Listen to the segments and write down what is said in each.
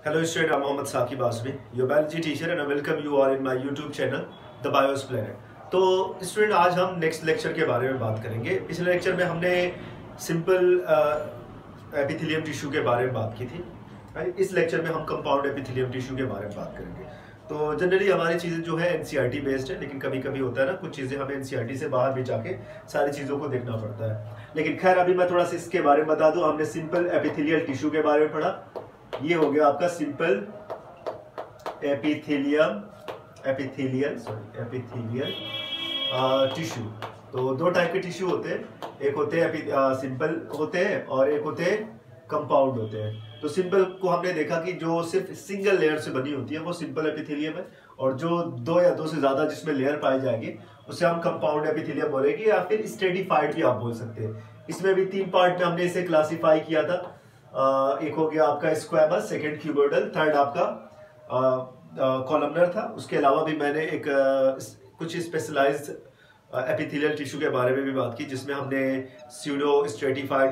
Hello student, I'm Mohammad Saqib Asmi, your biology teacher and I welcome you all in my YouTube channel, The Bios Planet. तो student आज हम next lecture के बारे में बात करेंगे। पिछले लेक्चर में हमने सिंपल एपिथेलियम टिश्यू के बारे में बात की थी। इस लेक्चर में हम कंपाउंड एपिथेलियम टिश्यू के बारे में बात करेंगे। तो जनरली हमारी चीज़ें जो है एनसीईआरटी बेस्ड है, लेकिन कभी कभी होता है ना कुछ चीज़ें हमें एनसीईआरटी से बाहर भी जाके सारी चीज़ों को देखना पड़ता है। लेकिन खैर अभी मैं थोड़ा सा इसके बारे में बता दूँ। हमने सिंपल एपिथेलियल टिश्यू के बारे में पढ़ा। ये हो गया आपका सिंपल एपिथेलियल टिश्यू। तो दो टाइप के टिश्यू होते हैं, एक होते हैं सिंपल होते हैं और एक होते हैं कंपाउंड होते हैं। तो सिंपल को हमने देखा कि जो सिर्फ सिंगल लेयर से बनी होती है वो सिंपल एपिथेलियम है, और जो दो या दो से ज्यादा जिसमें लेयर पाई जाएगी उसे हम कंपाउंड एपिथेलियम बोलेंगे, या फिर स्ट्रेटिफाइड भी आप बोल सकते हैं। इसमें भी तीन पार्ट में हमने इसे क्लासिफाई किया था। एक हो गया आपका स्क्वैमस, सेकंड क्यूबोइडल, थर्ड आपका कॉलमनर था। उसके अलावा भी मैंने एक कुछ स्पेशलाइज्ड एपिथेलियल टिश्यू के बारे में भी बात की, जिसमें हमने स्यूडो स्ट्रेटिफाइड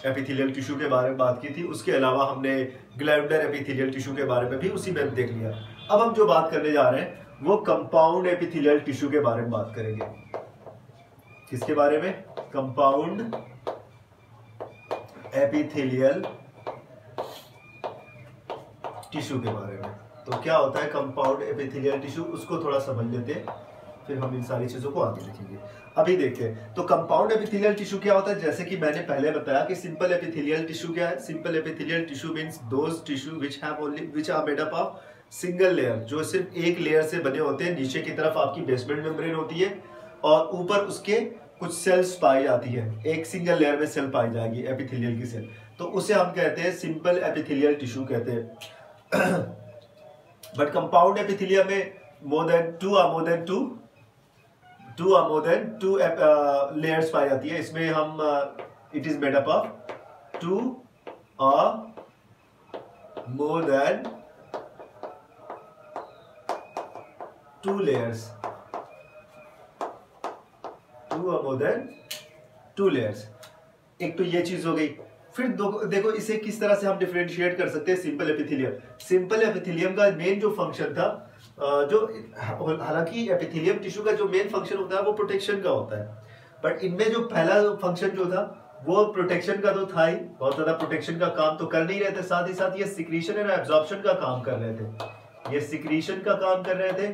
एपिथेलियल टिश्यू के बारे में बात की थी। उसके अलावा हमने ग्लैंडुलर एपिथेलियल टिश्यू के बारे में भी उसी में देख लिया। अब हम जो बात करने जा रहे हैं वो कंपाउंड एपिथेलियल टिश्यू के बारे में बात करेंगे। किसके बारे में? कंपाउंड एपिथेलियल टिश्यू के बारे में। तो क्या होता है कंपाउंड एपिथेलियल टिश्यू, उसको थोड़ा समझ लेते हैं, फिर हम इन सारी चीजों को आगे देखेंगे। अभी देखते हैं तो कंपाउंड एपिथेलियल टिश्यू क्या होता है। जैसे कि मैंने पहले बताया कि सिंपल एपिथेलियल टिश्यू क्या है। Simple epithelial tissue means those tissue which are made up of single layer, जो सिर्फ एक लेयर से बने होते हैं। नीचे की तरफ आपकी बेसमेंट मेम्ब्रेन होती है और ऊपर उसके कुछ सेल्स पाई जाती है। एक सिंगल लेयर में सेल पाई जाएगी एपिथेलियल की सेल, तो उसे हम कहते हैं सिंपल एपिथेलियल टिश्यू कहते हैं। बट कंपाउंड एपिथेलियम में मोर देन टू लेयर्स पाई जाती है। इसमें हम it is made up of two more than two layers, एक तो ये चीज हो गई। फिर देखो इसे किस तरह से हम डिफरेंशिएट कर सकते हैं सिंपल एपिथेलियम। सिंपल एपिथेलियम का मेन जो फंक्शन था, जो हालांकि एपिथेलियम टिश्यू का जो मेन फंक्शन होता है वो प्रोटेक्शन का होता है, बट इनमें जो पहला फंक्शन जो था वो प्रोटेक्शन का तो था ही, बहुत ज्यादा प्रोटेक्शन का काम तो कर नहीं रहे थे, साथ ही साथ ये सिक्रीशन एंड एब्जॉर्प्शन का काम कर रहे थे। ये सिक्रीशन का काम कर रहे थे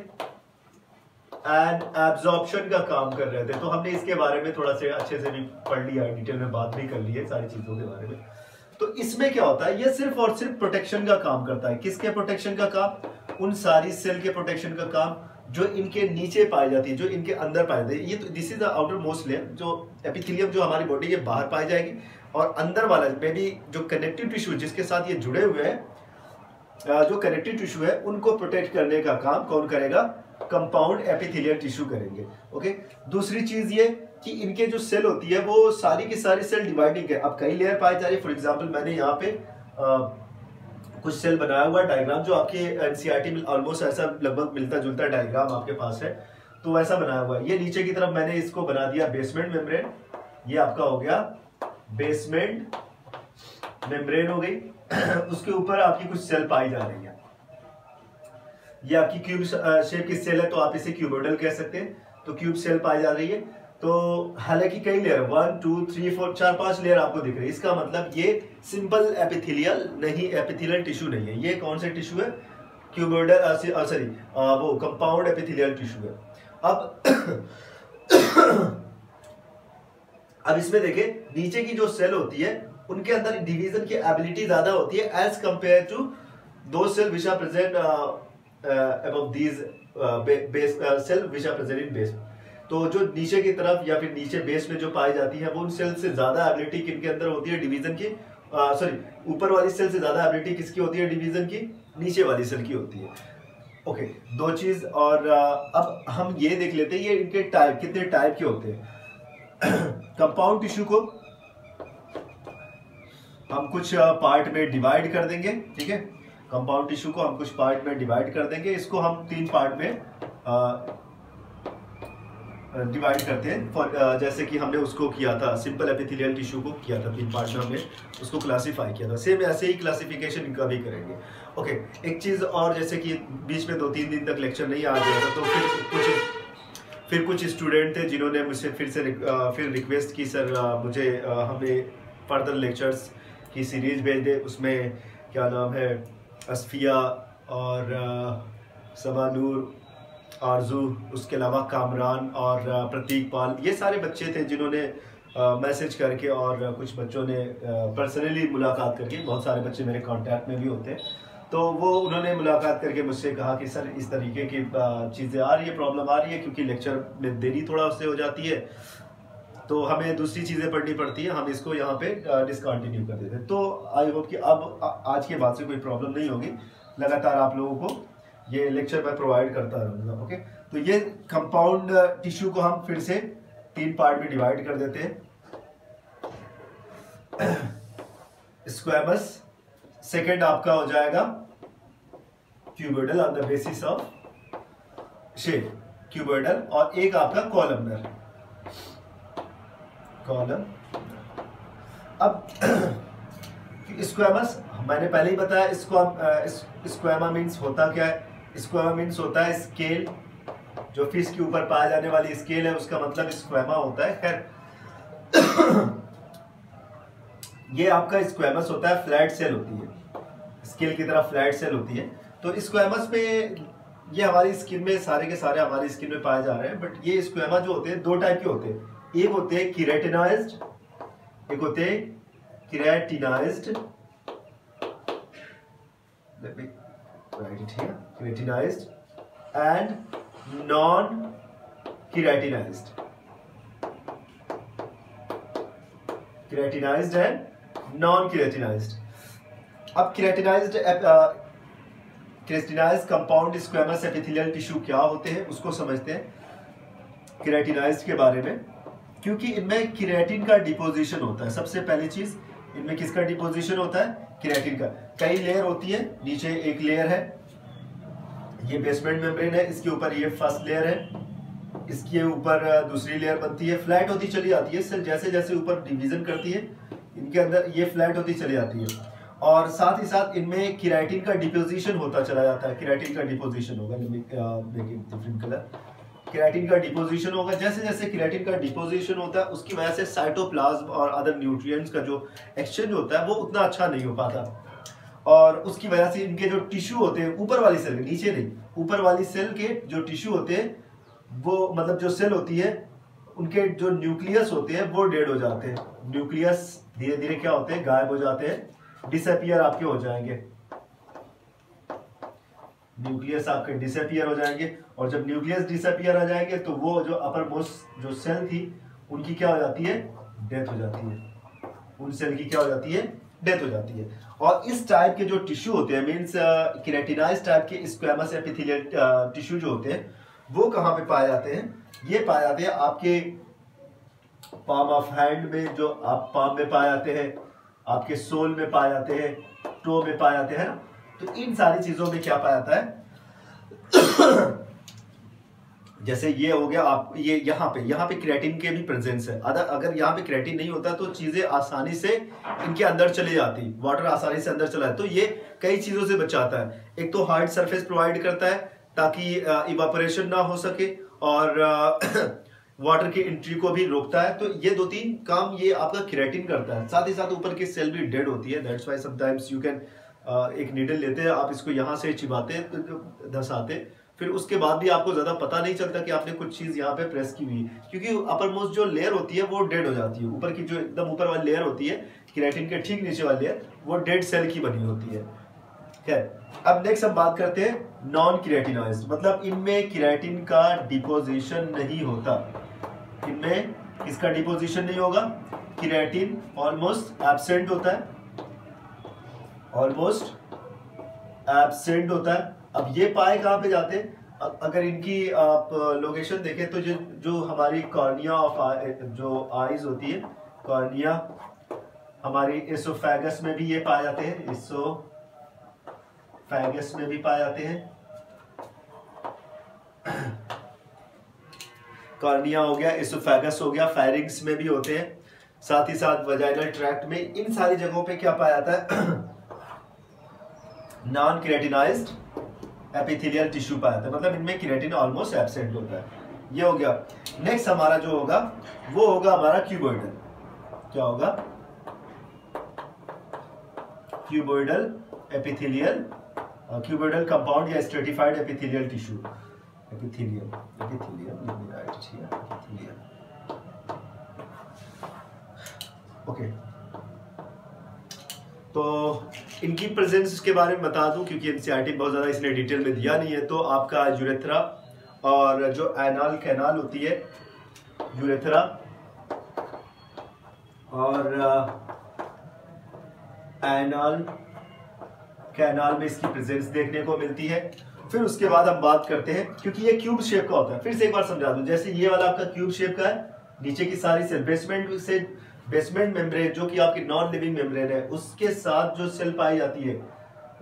एंड एब्जॉर्प्शन का काम कर रहे थे। तो हमने इसके बारे में थोड़ा से अच्छे से भी पढ़ लिया, डिटेल में बात भी कर ली है सारी चीजों के बारे में। तो इसमें क्या होता है, ये सिर्फ और सिर्फ प्रोटेक्शन का काम करता है। किसके प्रोटेक्शन का काम? उन सारी सेल के प्रोटेक्शन का काम जो इनके नीचे पाई जाती है, जो इनके अंदर पाई जाती है। ये तो this is the outer most layer, जो एपिथेलियम जो हमारी बॉडी के बाहर पाई जाएगी, और अंदर वाला में भी जो कनेक्टिव टिश्यू जिसके साथ ये जुड़े हुए हैं, जो कनेक्टिव टिश्यू है, उनको प्रोटेक्ट करने का काम कौन करेगा? कंपाउंड एपिथेलियल टिश्यू करेंगे। ओके, दूसरी चीज ये कि इनके जो सेल होती है वो सारी की सारी सेल डिवाइडिंग है। अब कई लेयर पाई जा रही है। फॉर एग्जांपल मैंने यहाँ पे कुछ सेल बनाया हुआ डायग्राम, जो आपके एनसीईआरटी में ऑलमोस्ट ऐसा लगभग मिलता जुलता डायग्राम आपके पास है, तो वैसा बनाया हुआ है। ये नीचे की तरफ मैंने इसको बना दिया बेसमेंट मेम्ब्रेन। ये आपका हो गया बेसमेंट मेम्ब्रेन हो गई। उसके ऊपर आपकी कुछ सेल पाई जा रही है। ये आपकी क्यूब शेप की सेल है, तो आप इसे क्यूबोइडल कह सकते हैं। तो क्यूब सेल पाई जा रही है। तो हालांकि कई लेयर 1 2 3 4 4-5 लेयर आपको दिख रही है। इसका मतलब ये सिंपल एपिथेलियल नहीं, एपिथेलियल टिश्यू नहीं है। ये कौन सा टिश्यू है? क्यूबोइडल, सॉरी वो कंपाउंड एपिथेलियल टिश्यू है। अब इसमें देखें, नीचे की जो सेल होती है उनके अंदर डिवीजन की एबिलिटी ज्यादा होती है एज कंपेयर टू दो cell which are present above these base cell which are present in base। तो जो नीचे की तरफ या फिर नीचे बेस में जो पाई जाती है वो उन सेल से ज्यादा एबिलिटी किनके अंदर होती है? डिवीजन की, सॉरी ऊपर वाली सेल से ज्यादा एबिलिटी किसकी होती है? डिवीजन की, नीचे वाली सेल की होती है। ओके, दो चीज। और अब हम ये देख लेते हैं ये इनके टाइप, कितने टाइप के होते हैं। कंपाउंड टिश्यू को हम कुछ पार्ट में डिवाइड कर देंगे, ठीक है। कंपाउंड टिश्यू को हम कुछ पार्ट में डिवाइड कर देंगे। इसको हम तीन पार्ट में डिवाइड करते हैं फॉर जैसे कि हमने उसको किया था, सिंपल एपिथेलियल टिश्यू को किया था 3 पार्ट में, हमने उसको क्लासीफाई किया था। सेम ऐसे ही क्लासिफिकेशन इनका भी करेंगे। ओके, एक चीज़ और, जैसे कि बीच में 2-3 दिन तक लेक्चर नहीं आ गया था, तो फिर कुछ स्टूडेंट थे जिन्होंने मुझसे फिर रिक्वेस्ट की, सर मुझे हमें फर्दर लेक्चर्स की सीरीज भेज दे, उसमें क्या नाम है असफिया और समानूर, आरजू, उसके अलावा कामरान और प्रतीक पाल, ये सारे बच्चे थे जिन्होंने मैसेज करके और कुछ बच्चों ने पर्सनली मुलाकात करके, बहुत सारे बच्चे मेरे कांटेक्ट में भी होते हैं, तो वो उन्होंने मुलाकात करके मुझसे कहा कि सर इस तरीके की चीज़ें आ रही है, प्रॉब्लम आ रही है, क्योंकि लेक्चर में देरी थोड़ा उससे हो जाती है, तो हमें दूसरी चीज़ें पढ़नी पड़ती है, हम इसको यहाँ पे डिसकंटिन्यू कर देते हैं। तो आई होप कि अब आज के बाद से कोई प्रॉब्लम नहीं होगी, लगातार आप लोगों को ये लेक्चर मैं प्रोवाइड करता रहूँगा। ओके, तो ये कंपाउंड टिश्यू को हम फिर से 3 पार्ट में डिवाइड कर देते हैं। स्क्वैमस, सेकेंड आपका हो जाएगा cuboidal on the basis of shape, cuboidal, और एक आपका कॉलमनर, कॉलम। अब स्क्वैमस मैंने पहले ही बताया, स्क्वैमा मीन्स होता क्या है? स्क्वैमा मीन्स होता है स्केल, जो फिश के ऊपर पाया जाने वाली स्केल है उसका मतलब स्क्वैमा होता है। खैर ये आपका स्क्वैमस होता है, फ्लैट सेल होती है, स्केल की तरह फ्लैट सेल होती है। तो स्क्वैमस में ये हमारी स्किन में सारे के सारे हमारी स्किन में पाए जा रहे हैं, बट ये स्क्वैमा जो होते हैं 2 टाइप के होते हैं, एक होते हैं केराटिनाइज्ड, एक होते हैं keratinised, let me write it here, keratinized and non-keratinized, keratinized and non-keratinized। अब keratinized compound squamous epithelial tissue क्या होते हैं उसको समझते हैं, केराटिनाइज्ड के बारे में, क्योंकि इनमें केराटिन का डिपोजिशन होता है। सबसे पहली चीज, इनमें किसका डिपोजिशन होता है? केराटिन का। कई लेयर होती है, नीचे एक लेयर है, ये बेसमेंट मेम्ब्रेन है, इसके ऊपर ये फर्स्ट लेयर है, इसके ऊपर दूसरी लेयर बनती है, फ्लैट होती चली जाती है, सेल जैसे जैसे ऊपर डिवीजन करती है इनके अंदर ये फ्लैट होती चली जाती है, और साथ ही साथ इनमें केराटिन का डिपोजिशन होता चला जाता है। केराटिन का डिपोजिशन होगा, डिफरेंट कलर, केराटिन का डिपोजिशन होगा। जैसे जैसे केराटिन का डिपोजिशन होता है उसकी वजह से साइटोप्लाज्म और अदर न्यूट्रिएंट्स का जो एक्सचेंज होता है वो उतना अच्छा नहीं हो पाता, और उसकी वजह से इनके जो टिश्यू होते हैं ऊपर वाली सेल के, नीचे नहीं, ऊपर वाली सेल के जो टिश्यू होते हैं वो, मतलब जो सेल होती है उनके जो न्यूक्लियस होते हैं वो डेड हो जाते हैं। न्यूक्लियस धीरे धीरे क्या होते हैं? गायब हो जाते हैं, डिसअपियर आपके हो जाएंगे, न्यूक्लियस आपके डिसअपियर हो जाएंगे, और जब न्यूक्लियस डिसअपियर हो जाएंगे तो वो जो अपर मोस्ट जो सेल थी उनकी क्या हो जाती है? डेथ हो जाती है, उन सेल की क्या हो जाती है? डेथ हो जाती है। और इस टाइप के जो टिश्यू होते हैं, मींस केराटिनाइज्ड टाइप के स्क्वैमस एपिथेलियल टिश्यू जो होते हैं वो कहाँ पे पाए जाते हैं? ये पाए जाते हैं आपके पाम ऑफ हैंड में, जो आप पाम में पाए जाते हैं, आपके सोल में पाए जाते हैं, टो में पाए जाते हैं ना। तो इन सारी चीजों में क्या पाया जाता है? जैसे ये हो गया, आप ये यहाँ पे क्रिएटिन के भी प्रेजेंस है। अगर यहाँ पे क्रिएटिन नहीं होता तो चीजें आसानी से इनके अंदर चली जाती, वाटर आसानी से अंदर चला जाता। तो ये कई चीजों से बचाता है। एक तो हार्ड सरफेस प्रोवाइड करता है ताकि इवापोरेशन ना हो सके, और वाटर की एंट्री को भी रोकता है। तो ये 2-3 काम ये आपका केराटिन करता है। साथ ही साथ ऊपर की सेल भी डेड होती है, that's why sometimes you can, एक नीडल लेते हैं आप, इसको यहाँ से चिबाते धसाते, फिर उसके बाद भी आपको ज्यादा पता नहीं चलता कि आपने कुछ चीज यहाँ पे प्रेस की हुई है, क्योंकि अपर मोस्ट जो लेयर होती है वो डेड हो जाती है। ऊपर की जो एकदम ऊपर वाली लेयर होती है, केराटिन के ठीक नीचे वाली लेयर, वो डेड सेल की बनी होती है। अब नेक्स्ट हम बात करते हैं नॉन केराटिनाइज्ड, मतलब इनमें केराटिन का डिपोजिशन नहीं होता। इनमें इसका डिपोजिशन नहीं होगा, केराटिन ऑलमोस्ट एब्सेंट होता है, ऑलमोस्ट एब्सेंट होता है। अब ये पाए कहाँ पे जाते हैं? अगर इनकी आप लोकेशन देखें तो जो हमारी कॉर्निया ऑफ जो आईज होती है, कॉर्निया हमारी एसोफेगस में भी ये पाए जाते हैं, एसोफेगस में भी पाए जाते हैं। कॉर्निया हो गया, एसोफेगस हो गया, फेरिंग्स में भी होते हैं, साथ ही साथ वजाइनल ट्रैक्ट में, इन सारी जगहों पे क्या पाया जाता है? नॉन केराटिनाइज्ड एपिथेलियल टिश्यू पाया जाता है, मतलब इनमें केराटिन ऑलमोस्ट एब्सेंट होता है। ये हो गया। नेक्स्ट हमारा जो होगा वो होगा हमारा क्यूबोइडल। क्या होगा? क्यूबोइडल एपिथेलियल, क्यूबोइडल कंपाउंड या stratified epithelial tissue. Epithelial okay. तो इनकी प्रेजेंस के बारे में बता दूं, क्योंकि एनसीईआरटी बहुत ज़्यादा इसने डिटेल में दिया नहीं है। तो आपका यूरेथ्रा और जो एनाल कैनाल होती है, यूरेथ्रा और एनाल कैनाल में इसकी प्रेजेंस देखने को मिलती है। फिर उसके बाद हम बात करते हैं, क्योंकि ये क्यूब शेप का होता है, फिर से एक बार समझा दूं, जैसे ये वाला आपका क्यूब शेप का है, नीचे की सारी सेल बेसमेंट मेम्ब्रेन जो कि आपकी नॉन लिविंग मेम्ब्रेन है, उसके साथ जो सेल पाई जाती है,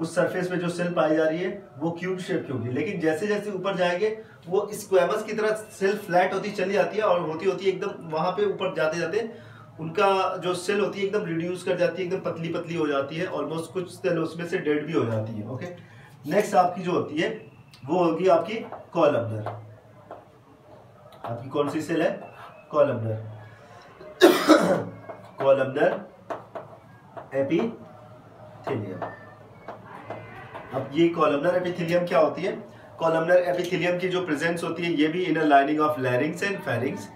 उस सरफेस पे जो सेल पाई जा रही है वो क्यूब शेप की होगी। लेकिन जैसे जैसे ऊपर जाएंगे वो स्क्वैमस की तरह सेल फ्लैट होती चली जाती है, और होती होती एकदम वहां पे ऊपर जाते जाते उनका जो सेल होती है एकदम रिड्यूस कर जाती है, एकदम पतली पतली हो जाती है, ऑलमोस्ट कुछ सेल उसमें से डेड भी हो जाती है। ओके, नेक्स्ट आपकी जो होती है वो होगी आपकी कॉलमनर। आपकी कौन सी सेल है? कॉलमनर। Columnar epithelium. अब ये कॉलमनर एपिथेलियम क्या होती है? कॉलमनर एपिथेलियम की जो प्रेजेंस होती है ये भी inner lining of लैरिंग्स and pharynx,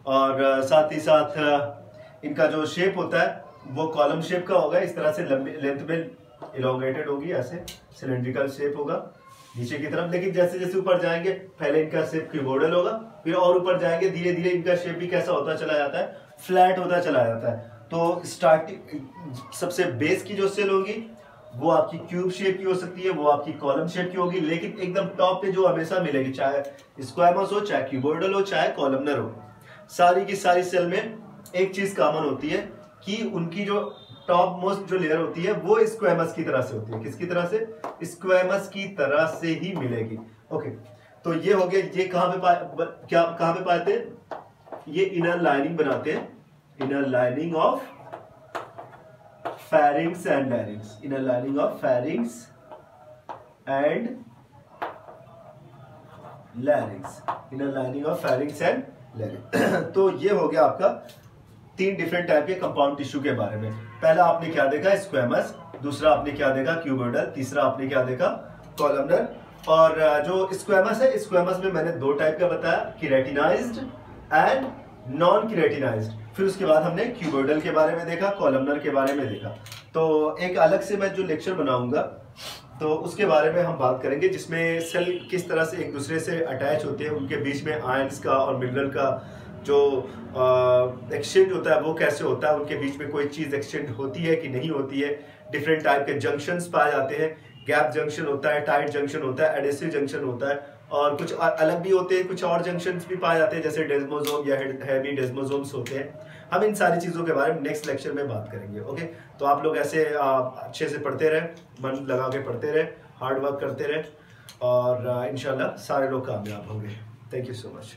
और साथ ही साथ इनका जो शेप होता है वो कॉलम शेप का होगा, इस तरह से लेंथ में इलोंगेटेड होगी, ऐसे सिलेंड्रिकल शेप होगा नीचे की तरफ। लेकिन जैसे जैसे ऊपर जाएंगे पहले इनका शेप क्यूबोइडल होगा, फिर और ऊपर जाएंगे धीरे धीरे इनका शेप भी कैसा होता चला जाता है? फ्लैट होता चला जाता है। तो स्टार्टिंग सबसे बेस की जो सेल होगी वो आपकी क्यूब शेप की हो सकती है, वो आपकी कॉलम शेप की होगी, लेकिन एकदम टॉप पे जो हमेशा मिलेगी, चाहे स्क्वैमस हो, चाहे क्यूबोइडल हो, चाहे कॉलमनर हो, सारी की सारी सेल में एक चीज कॉमन होती है कि उनकी जो टॉप मोस्ट जो लेयर होती है वो स्क्वैमस की तरह से होती है। किसकी तरह से? स्क्वैमस की तरह से ही मिलेगी। ओके, तो ये हो गया। ये कहां पे पाते हैं? ये इनर लाइनिंग बनाते हैं, inner lining of pharynx and लैरिंग्स, inner lining of pharynx and लैरिंग्स, inner lining of pharynx and लैरिंग्स। तो ये हो गया आपका 3 डिफरेंट टाइप के कंपाउंड टिश्यू के बारे में। पहला आपने क्या देखा? स्क्वैमस। दूसरा आपने क्या देखा? क्यूबोइडल। तीसरा आपने क्या देखा? कॉलमनर। और जो स्क्वैमस है, स्क्वैमस में मैंने 2 टाइप का बताया, केराटिनाइज्ड एंड नॉन केराटिनाइज्ड। फिर उसके बाद हमने क्यूबोइडल के बारे में देखा, कॉलमनर के बारे में देखा। तो एक अलग से मैं जो लेक्चर बनाऊंगा तो उसके बारे में हम बात करेंगे, जिसमें सेल किस तरह से एक दूसरे से अटैच होते हैं, उनके बीच में आयंस का और मिनरल का जो एक्सचेंज होता है वो कैसे होता है, उनके बीच में कोई चीज़ एक्सचेंज होती है कि नहीं होती है। डिफरेंट टाइप के जंक्शंस पाए जाते हैं, गैप जंक्शन होता है, टाइट जंक्शन होता है, एडेसिव जंक्शन होता है, और कुछ अलग भी होते हैं, कुछ और जंक्शंस भी पाए जाते हैं जैसे डेस्मोसोम या हेवी डेस्मोसोम्स होते हैं। हम इन सारी चीज़ों के बारे में नेक्स्ट लेक्चर में बात करेंगे। ओके, तो आप लोग ऐसे अच्छे से पढ़ते रहे, मन लगा के पढ़ते रहे, हार्ड वर्क करते रहे, और इंशाल्लाह सारे लोग कामयाब होंगे। Thank you so much.